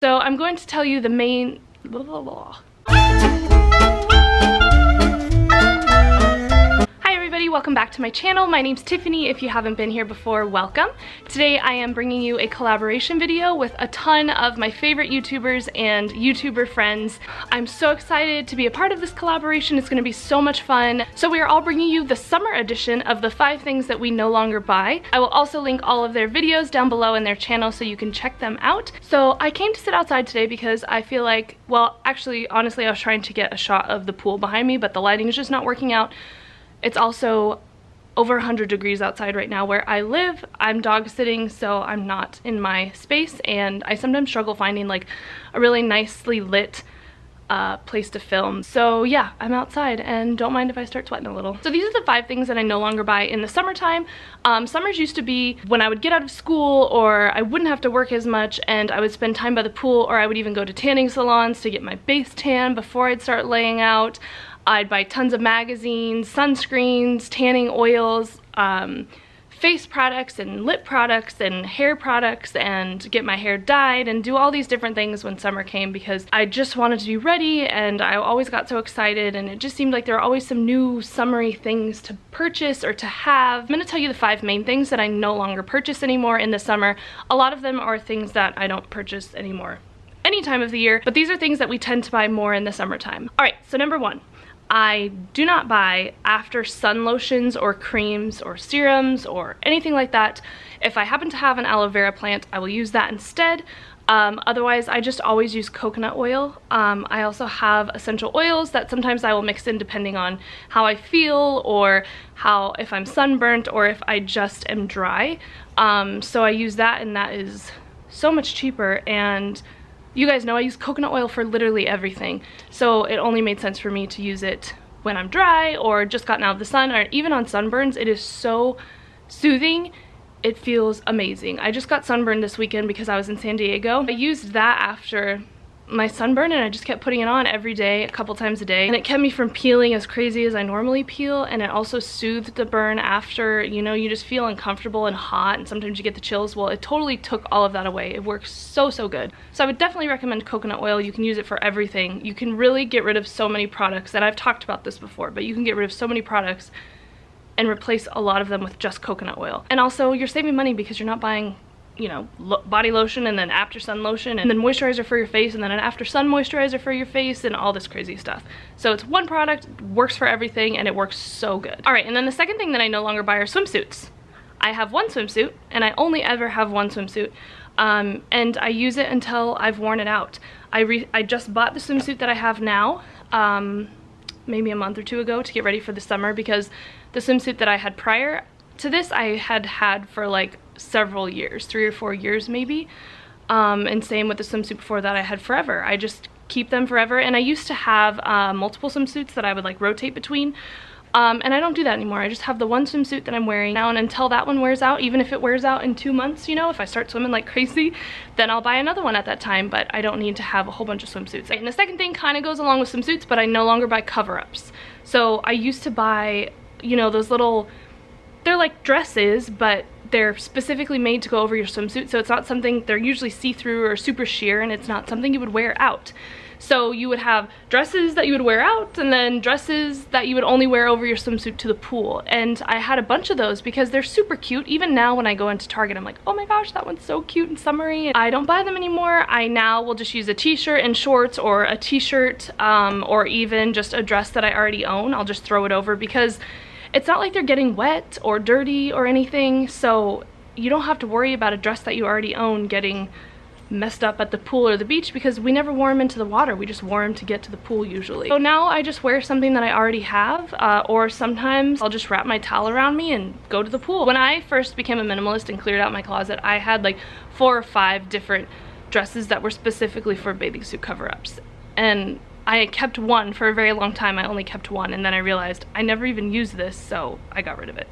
So I'm going to tell you the main blah, blah, blah. Welcome back to my channel. My name's Tiffany. If you haven't been here before, welcome. Today I am bringing you a collaboration video with a ton of my favorite YouTubers and YouTuber friends. I'm so excited to be a part of this collaboration. It's going to be so much fun. So we are all bringing you the summer edition of the 5 things that we no longer buy. I will also link all of their videos down below in their channel so you can check them out. So I came to sit outside today because I feel like, well, actually, honestly, I was trying to get a shot of the pool behind me, but the lighting is just not working out. It's also over 100 degrees outside right now where I live. I'm dog sitting, so I'm not in my space, and I sometimes struggle finding like a really nicely lit place to film. So yeah, I'm outside, and don't mind if I start sweating a little. So these are the 5 things that I no longer buy in the summertime. Summers used to be when I would get out of school, or I wouldn't have to work as much, and I would spend time by the pool, or I would even go to tanning salons to get my base tan before I'd start laying out. I'd buy tons of magazines, sunscreens, tanning oils, face products and lip products and hair products, and get my hair dyed and do all these different things when summer came because I just wanted to be ready, and I always got so excited, and it just seemed like there were always some new summery things to purchase or to have. I'm going to tell you the 5 main things that I no longer purchase anymore in the summer. A lot of them are things that I don't purchase anymore any time of the year, but these are things that we tend to buy more in the summertime. Alright, so number 1. I do not buy after sun lotions or creams or serums or anything like that. If I happen to have an aloe vera plant, I will use that instead. Otherwise, I just always use coconut oil. I also have essential oils that sometimes I will mix in depending on how I feel, or if I'm sunburnt, or if I just am dry. So I use that, and that is so much cheaper, and you guys know I use coconut oil for literally everything, so it only made sense for me to use it when I'm dry or just gotten out of the sun, or even on sunburns. It is so soothing. It feels amazing. I just got sunburned this weekend because I was in San Diego. I used that after my sunburn, and I just kept putting it on every day, a couple times a day, and it kept me from peeling as crazy as I normally peel, and it also soothed the burn after. You know, you just feel uncomfortable and hot, and sometimes you get the chills. Well, it totally took all of that away. It works so good. So I would definitely recommend coconut oil. You can use it for everything. You can really get rid of so many products, and I've talked about this before, but you can get rid of so many products and replace a lot of them with just coconut oil. And also, you're saving money because you're not buying, you know, body lotion and then after sun lotion and then moisturizer for your face and then an after sun moisturizer for your face and all this crazy stuff. So it's one product, works for everything, and it works so good. All right, and then the second thing that I no longer buy are swimsuits. I have one swimsuit, and I only ever have one swimsuit, and I use it until I've worn it out. I just bought the swimsuit that I have now, maybe a month or 2 ago, to get ready for the summer, because the swimsuit that I had prior to this I had for like several years, 3 or 4 years maybe, and same with the swimsuit before that I had forever. I just keep them forever, and I used to have multiple swimsuits that I would like rotate between, and I don't do that anymore. I just have the one swimsuit that I'm wearing now, and until that one wears out, even if it wears out in 2 months, you know, if I start swimming like crazy, then I'll buy another one at that time, but I don't need to have a whole bunch of swimsuits. And the second thing kind of goes along with swimsuits, but I no longer buy cover-ups. So I used to buy, you know, those little, they're like dresses, but they're specifically made to go over your swimsuit, so it's not something, they're usually see-through or super sheer, and it's not something you would wear out. So you would have dresses that you would wear out, and then dresses that you would only wear over your swimsuit to the pool. And I had a bunch of those because they're super cute. Even now when I go into Target, I'm like, oh my gosh, that one's so cute and summery. I don't buy them anymore. I now will just use a t-shirt and shorts, or a t-shirt, or even just a dress that I already own. I'll just throw it over because it's not like they're getting wet or dirty or anything, so you don't have to worry about a dress that you already own getting messed up at the pool or the beach, because we never wore them into the water. We just wore them to get to the pool usually. So now I just wear something that I already have, or sometimes I'll just wrap my towel around me and go to the pool. When I first became a minimalist and cleared out my closet, I had like 4 or 5 different dresses that were specifically for bathing suit cover-ups, and I kept one for a very long time. I only kept one, and then I realized I never even used this, so I got rid of it.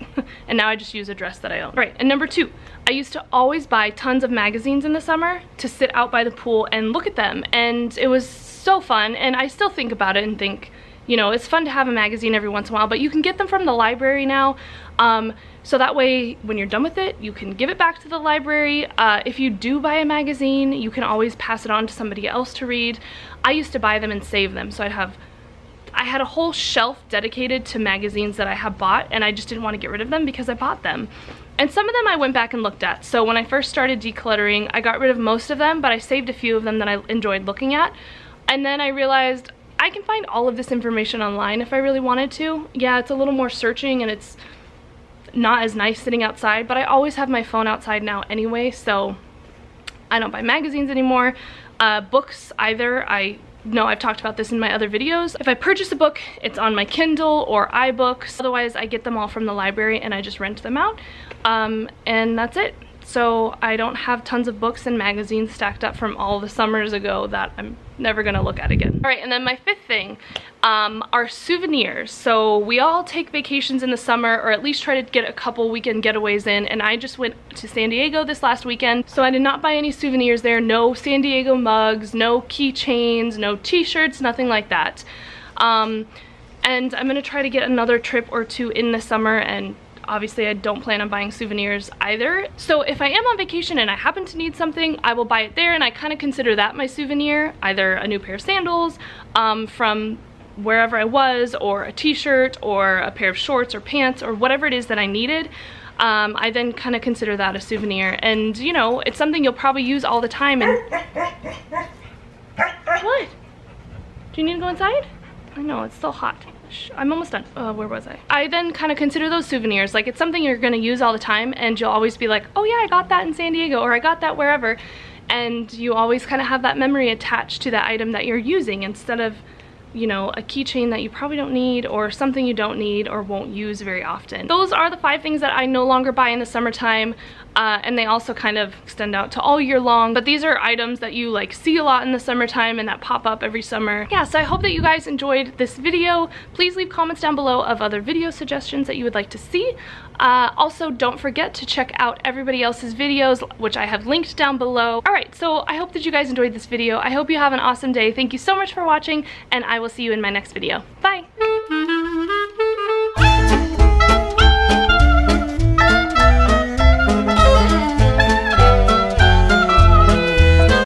And now I just use a dress that I own. Right, and number 2, I used to always buy tons of magazines in the summer to sit out by the pool and look at them, and it was so fun, and I still think about it and think, you know, it's fun to have a magazine every once in a while, but you can get them from the library now. So that way, when you're done with it, you can give it back to the library. If you do buy a magazine, you can always pass it on to somebody else to read. I used to buy them and save them, so I had a whole shelf dedicated to magazines that I had bought, and I just didn't want to get rid of them because I bought them. And some of them I went back and looked at. So when I first started decluttering, I got rid of most of them, but I saved a few of them that I enjoyed looking at. And then I realized I can find all of this information online if I really wanted to. Yeah, it's a little more searching and it's not as nice sitting outside, but I always have my phone outside now anyway, so I don't buy magazines anymore. Books either. I know I've talked about this in my other videos. If I purchase a book, it's on my Kindle or iBooks. Otherwise, I get them all from the library and I just rent them out. And that's it. So I don't have tons of books and magazines stacked up from all the summers ago that I'm never gonna look at again. All right, and then my fifth thing are souvenirs. So we all take vacations in the summer, or at least try to get a couple weekend getaways in, and I just went to San Diego this last weekend, so I did not buy any souvenirs there. No San Diego mugs, no keychains, no t-shirts, nothing like that. And I'm gonna try to get another trip or two in the summer, and obviously I don't plan on buying souvenirs either. So if I am on vacation and I happen to need something, I will buy it there, and I kind of consider that my souvenir, either a new pair of sandals from wherever I was, or a t-shirt, or a pair of shorts or pants, or whatever it is that I needed. I then kind of consider that a souvenir, and you know, it's something you'll probably use all the time. And what? Do you need to go inside? I know, it's still hot. I'm almost done. Where was I? I then kind of consider those souvenirs. Like, it's something you're gonna use all the time, and you'll always be like, oh yeah, I got that in San Diego, or I got that wherever. And you always kind of have that memory attached to that item that you're using, instead of, you know, a keychain that you probably don't need, or something you don't need or won't use very often. Those are the 5 things that I no longer buy in the summertime, and they also kind of extend out to all year long, but these are items that you like see a lot in the summertime and that pop up every summer. Yeah, so I hope that you guys enjoyed this video. Please leave comments down below of other video suggestions that you would like to see. Also, don't forget to check out everybody else's videos, which I have linked down below. Alright, so I hope that you guys enjoyed this video. I hope you have an awesome day. Thank you so much for watching, and I will see you in my next video. Bye!